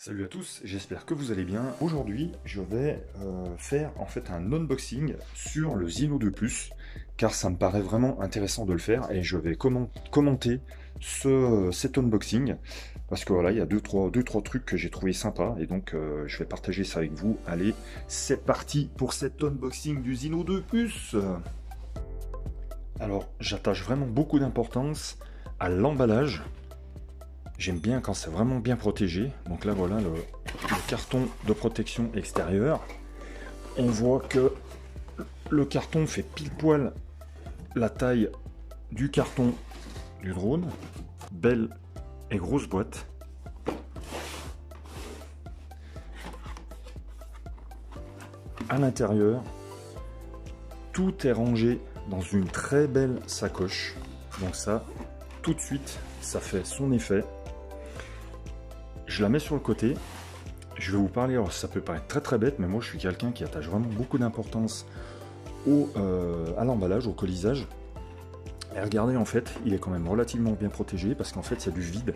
Salut à tous, j'espère que vous allez bien. Aujourd'hui, je vais faire en fait un unboxing sur le Zino 2 Plus, car ça me paraît vraiment intéressant de le faire et je vais commenter cet unboxing parce que voilà, il y a deux trois trucs que j'ai trouvé sympas et donc je vais partager ça avec vous. Allez, c'est parti pour cet unboxing du Zino 2 Plus. Alors, j'attache vraiment beaucoup d'importance à l'emballage. J'aime bien quand c'est vraiment bien protégé. Donc là, voilà le carton de protection extérieure. On voit que le carton fait pile poil la taille du carton du drone. Belle et grosse boîte. À l'intérieur, tout est rangé dans une très belle sacoche. Donc ça, tout de suite, ça fait son effet. Je la mets sur le côté. Je vais vous parler, alors ça peut paraître très bête, mais moi je suis quelqu'un qui attache vraiment beaucoup d'importance à l'emballage, au colisage. Et regardez, en fait, il est quand même relativement bien protégé parce qu'en fait il y a du vide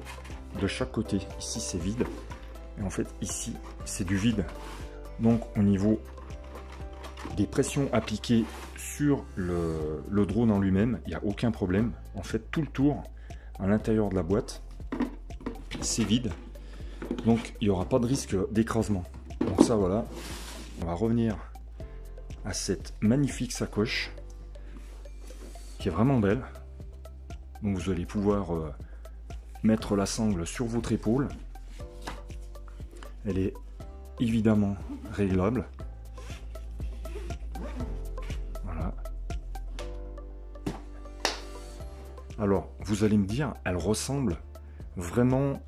de chaque côté. Ici c'est vide, et en fait ici c'est du vide. Donc au niveau des pressions appliquées sur le drone en lui-même, il n'y a aucun problème. En fait, tout le tour à l'intérieur de la boîte, c'est vide. Donc il n'y aura pas de risque d'écrasement. Donc ça, voilà, on va revenir à cette magnifique sacoche qui est vraiment belle. Donc vous allez pouvoir mettre la sangle sur votre épaule. Elle est évidemment réglable. Voilà. Alors vous allez me dire, elle ressemble vraiment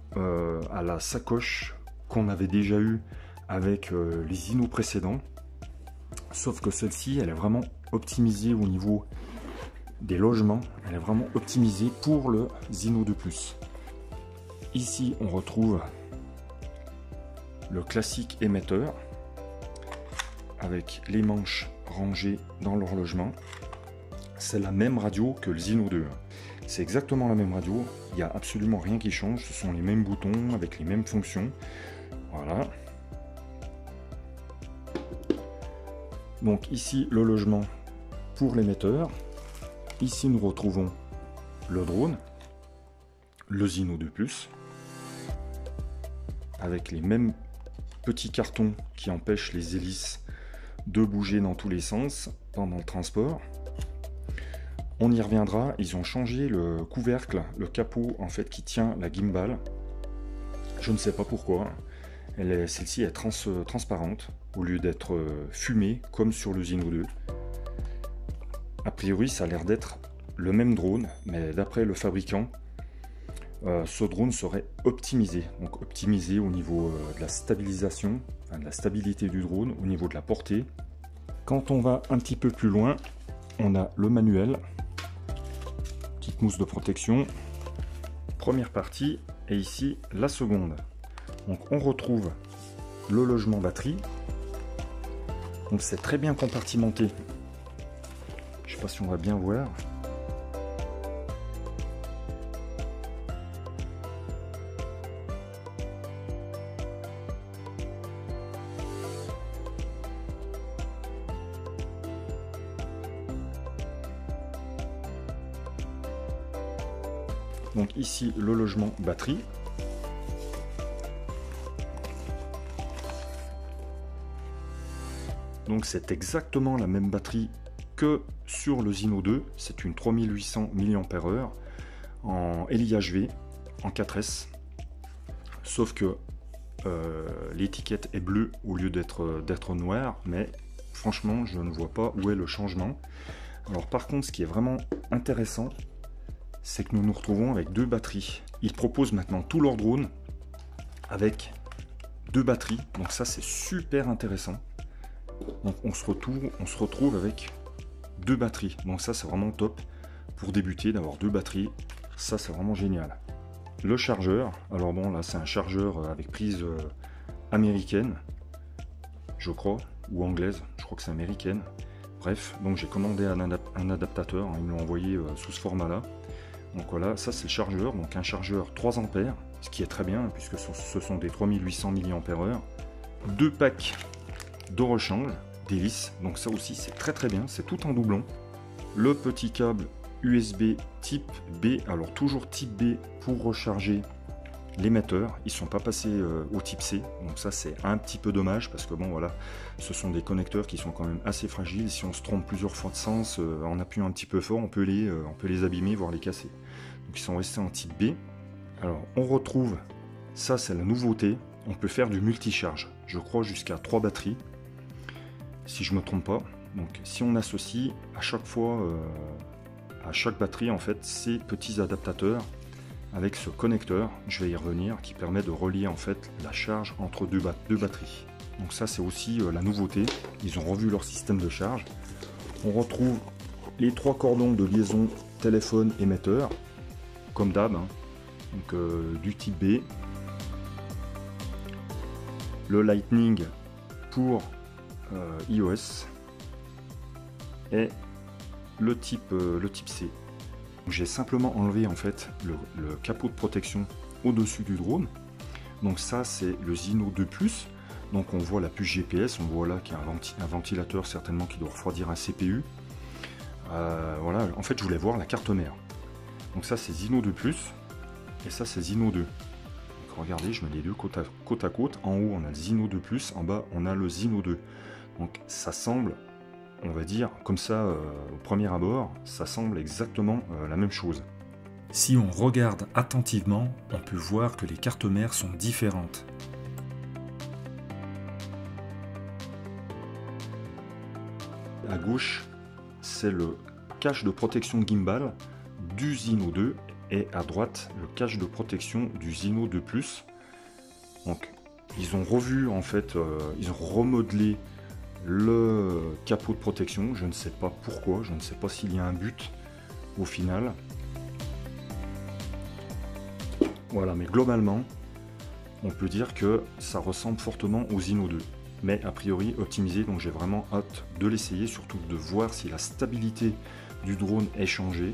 à la sacoche qu'on avait déjà eu avec les Zino précédents, sauf que celle-ci elle est vraiment optimisée au niveau des logements, elle est vraiment optimisée pour le Zino 2 Plus. Ici on retrouve le classique émetteur avec les manches rangées dans l'horlogement. C'est la même radio que le Zino 2. C'est exactement la même radio, il n'y a absolument rien qui change, ce sont les mêmes boutons avec les mêmes fonctions. Voilà. Donc ici le logement pour l'émetteur. Ici nous retrouvons le drone, le Zino 2 Plus, avec les mêmes petits cartons qui empêchent les hélices de bouger dans tous les sens pendant le transport. On y reviendra, ils ont changé le couvercle, le capot en fait qui tient la gimbal. Je ne sais pas pourquoi. Celle-ci est transparente au lieu d'être fumée comme sur le Zino 2. A priori ça a l'air d'être le même drone, mais d'après le fabricant, ce drone serait optimisé. Donc optimisé au niveau de la stabilisation, enfin de la stabilité du drone, au niveau de la portée. Quand on va un petit peu plus loin, on a le manuel. Petite mousse de protection, première partie, et ici la seconde. Donc on retrouve le logement batterie. Donc c'est très bien compartimenté. Je sais pas si on va bien voir. Donc ici le logement batterie. Donc c'est exactement la même batterie que sur le Zino 2. C'est une 3800 mAh en LIHV en 4S. Sauf que l'étiquette est bleue au lieu d'être noire. Mais franchement je ne vois pas où est le changement. Alors par contre ce qui est vraiment intéressant, c'est que nous nous retrouvons avec deux batteries. Ils proposent maintenant tous leurs drones avec deux batteries. Donc ça c'est super intéressant. Donc on se retrouve avec deux batteries. Donc ça c'est vraiment top pour débuter d'avoir deux batteries. Ça c'est vraiment génial. Le chargeur, alors bon là c'est un chargeur avec prise américaine, je crois, ou anglaise, je crois que c'est américaine. Bref, donc j'ai commandé un adaptateur, ils me l'ont envoyé sous ce format là. Donc voilà, ça c'est le chargeur, donc un chargeur 3 ampères ce qui est très bien puisque ce sont des 3800 mAh. 2 packs de rechange d'hélice, donc ça aussi c'est très bien, c'est tout en doublon. Le petit câble USB type B, alors toujours type B pour recharger l'émetteur, ils sont pas passés au type C, donc ça c'est un petit peu dommage parce que bon voilà, ce sont des connecteurs qui sont quand même assez fragiles. Si on se trompe plusieurs fois de sens en appuyant un petit peu fort, on peut les abîmer, voire les casser. Donc ils sont restés en type B. Alors on retrouve, ça c'est la nouveauté, on peut faire du multicharge, je crois jusqu'à 3 batteries, si je me trompe pas. Donc si on associe à chaque fois, à chaque batterie en fait, ces petits adaptateurs, avec ce connecteur, je vais y revenir, qui permet de relier en fait la charge entre deux batteries. Donc ça c'est aussi la nouveauté, ils ont revu leur système de charge. On retrouve les 3 cordons de liaison téléphone émetteur, comme d'hab, hein. Donc du type B, le Lightning pour iOS et le type C. J'ai simplement enlevé en fait le capot de protection au-dessus du drone. Donc ça c'est le Zino 2 Plus. Donc on voit la puce GPS, on voit là qu'il y a un ventilateur certainement qui doit refroidir un CPU. Voilà, en fait je voulais voir la carte mère. Donc ça c'est Zino 2 Plus et ça c'est Zino 2. Donc regardez, je mets les deux côte à côte. En haut on a le Zino 2 Plus, en bas on a le Zino 2. Donc ça semble, on va dire, comme ça, au premier abord, ça semble exactement la même chose. Si on regarde attentivement, on peut voir que les cartes mères sont différentes. À gauche, c'est le cache de protection gimbal du Zino 2 et à droite, le cache de protection du Zino 2 Plus. Donc, ils ont revu, en fait, ils ont remodelé le capot de protection, je ne sais pas pourquoi, je ne sais pas s'il y a un but au final. Voilà, mais globalement, on peut dire que ça ressemble fortement au Zino 2, mais a priori optimisé, donc j'ai vraiment hâte de l'essayer, surtout de voir si la stabilité du drone est changée.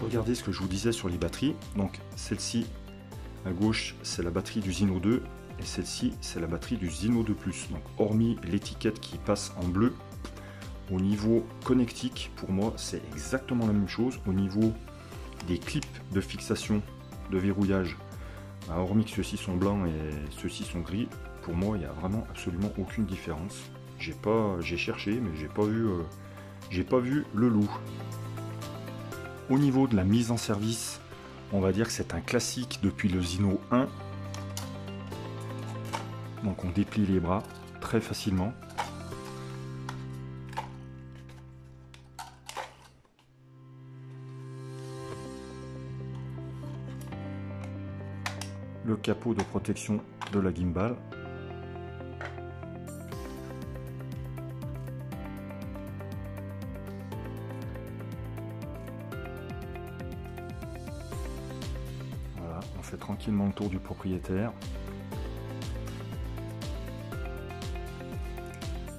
Regardez ce que je vous disais sur les batteries, donc celle-ci à gauche c'est la batterie du Zino 2, et celle-ci c'est la batterie du Zino 2 Plus. Donc hormis l'étiquette qui passe en bleu, au niveau connectique pour moi c'est exactement la même chose. Au niveau des clips de fixation, de verrouillage, hormis que ceux-ci sont blancs et ceux-ci sont gris, pour moi il n'y a vraiment absolument aucune différence. J'ai cherché mais j'ai pas vu le loup. Au niveau de la mise en service, on va dire que c'est un classique depuis le Zino 1. Donc on déplie les bras très facilement. Le capot de protection de la gimbal. Voilà, on fait tranquillement le tour du propriétaire.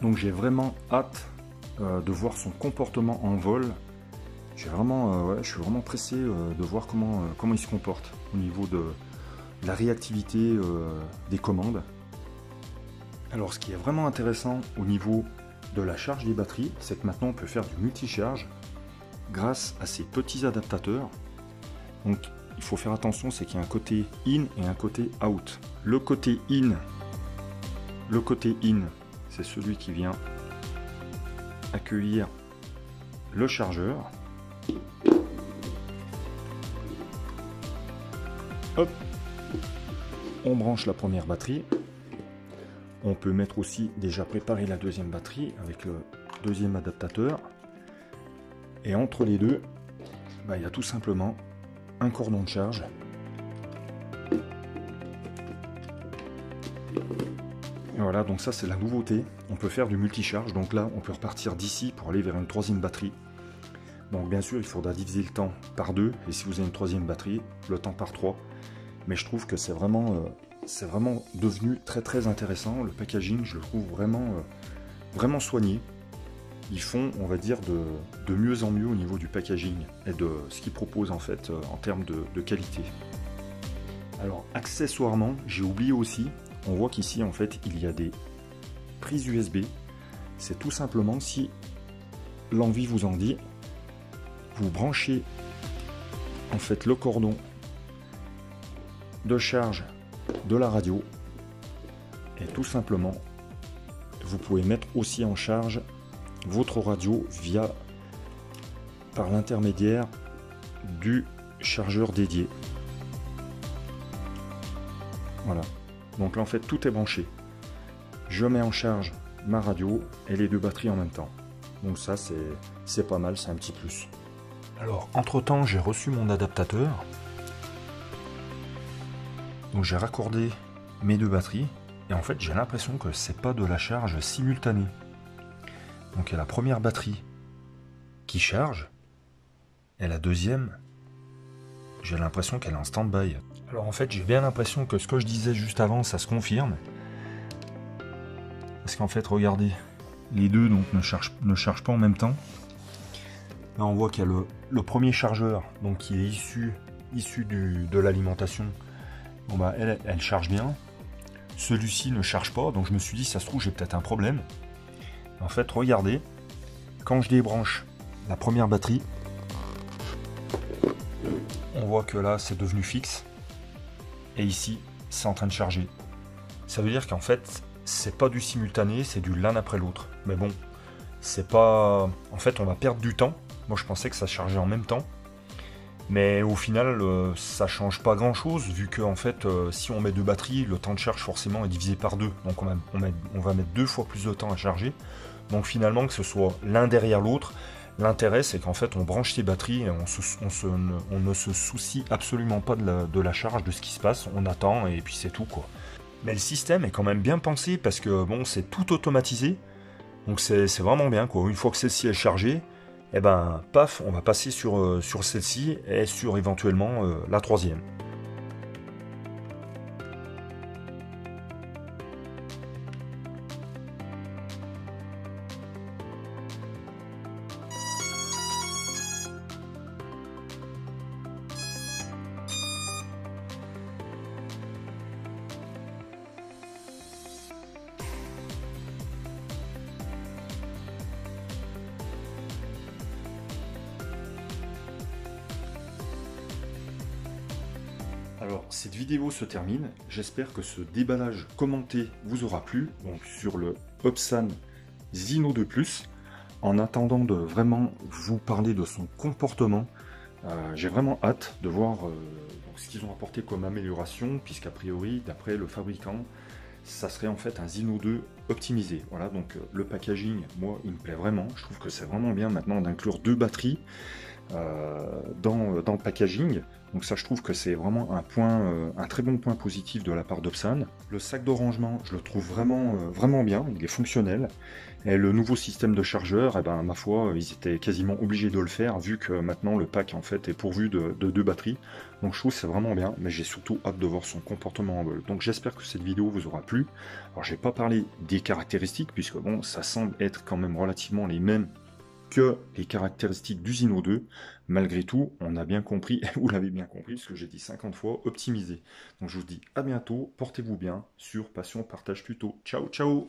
Donc j'ai vraiment hâte de voir son comportement en vol. Je suis vraiment pressé de voir comment il se comporte au niveau de la réactivité des commandes. Alors ce qui est vraiment intéressant au niveau de la charge des batteries, c'est que maintenant on peut faire du multicharge grâce à ces petits adaptateurs. Donc il faut faire attention, c'est qu'il y a un côté in et un côté out. Le côté in, c'est celui qui vient accueillir le chargeur. Hop, on branche la première batterie. On peut mettre aussi déjà préparer la deuxième batterie avec le deuxième adaptateur. Et entre les deux, il y a tout simplement un cordon de charge. Et voilà, donc ça c'est la nouveauté. On peut faire du multicharge. Donc là, on peut repartir d'ici pour aller vers une troisième batterie. Donc bien sûr, il faudra diviser le temps par 2. Et si vous avez une troisième batterie, le temps par 3. Mais je trouve que c'est vraiment devenu très intéressant. Le packaging, je le trouve vraiment soigné. Ils font, on va dire, de mieux en mieux au niveau du packaging et de ce qu'ils proposent en fait en termes de qualité. Alors accessoirement, j'ai oublié aussi, on voit qu'ici en fait il y a des prises USB. C'est tout simplement, si l'envie vous en dit, vous branchez en fait le cordon de charge de la radio et tout simplement vous pouvez mettre aussi en charge votre radio par l'intermédiaire du chargeur dédié. Voilà, donc là en fait tout est branché. Je mets en charge ma radio et les deux batteries en même temps. Donc ça c'est pas mal, c'est un petit plus. Alors entre temps j'ai reçu mon adaptateur. Donc j'ai raccordé mes deux batteries et en fait j'ai l'impression que c'est pas de la charge simultanée. Donc il y a la première batterie qui charge et la deuxième, j'ai l'impression qu'elle est en stand-by. Alors en fait j'ai bien l'impression que ce que je disais juste avant ça se confirme. Parce qu'en fait regardez, les deux donc ne chargent pas en même temps. Là on voit qu'il y a le premier chargeur donc qui est issu de l'alimentation. Bon bah elle charge bien. Celui-ci ne charge pas, donc je me suis dit ça se trouve j'ai peut-être un problème. En fait regardez, quand je débranche la première batterie, on voit que là c'est devenu fixe. Et ici c'est en train de charger. Ça veut dire qu'en fait c'est pas du simultané, c'est du l'un après l'autre. Mais bon, c'est pas... En fait on va perdre du temps. Moi je pensais que ça chargeait en même temps. Mais au final, ça change pas grand chose, vu que en fait, si on met deux batteries, le temps de charge forcément est divisé par deux. Donc on va mettre 2 fois plus de temps à charger. Donc finalement, que ce soit l'un derrière l'autre, l'intérêt c'est qu'en fait on branche ces batteries et on ne se soucie absolument pas de la charge, de ce qui se passe. On attend et puis c'est tout quoi. Mais le système est quand même bien pensé parce que bon, c'est tout automatisé. Donc c'est vraiment bien quoi. Une fois que celle-ci est chargée, et ben paf, on va passer sur celle-ci et sur éventuellement la troisième. Alors, cette vidéo se termine. J'espère que ce déballage commenté vous aura plu. Donc, sur le Opsan Zino 2 Plus. En attendant de vraiment vous parler de son comportement, j'ai vraiment hâte de voir ce qu'ils ont apporté comme amélioration, puisqu'a priori, d'après le fabricant, ça serait en fait un Zino 2 optimisé. Voilà, donc le packaging, moi, il me plaît vraiment. Je trouve que c'est vraiment bien maintenant d'inclure deux batteries dans le packaging. Donc ça, je trouve que c'est vraiment un très bon point positif de la part d'Opsan. Le sac de rangement, je le trouve vraiment bien, il est fonctionnel. Et le nouveau système de chargeur, eh ben, ma foi, ils étaient quasiment obligés de le faire, vu que maintenant le pack en fait est pourvu de deux batteries. Donc je trouve que c'est vraiment bien, mais j'ai surtout hâte de voir son comportement en vol. Donc j'espère que cette vidéo vous aura plu. Alors j'ai pas parlé des caractéristiques, puisque bon, ça semble être quand même relativement les mêmes que les caractéristiques du Zino 2. Malgré tout, on a bien compris, et vous l'avez bien compris, ce que j'ai dit 50 fois, optimisé. Donc je vous dis à bientôt, portez-vous bien sur Passion Partage Tuto. Ciao, ciao!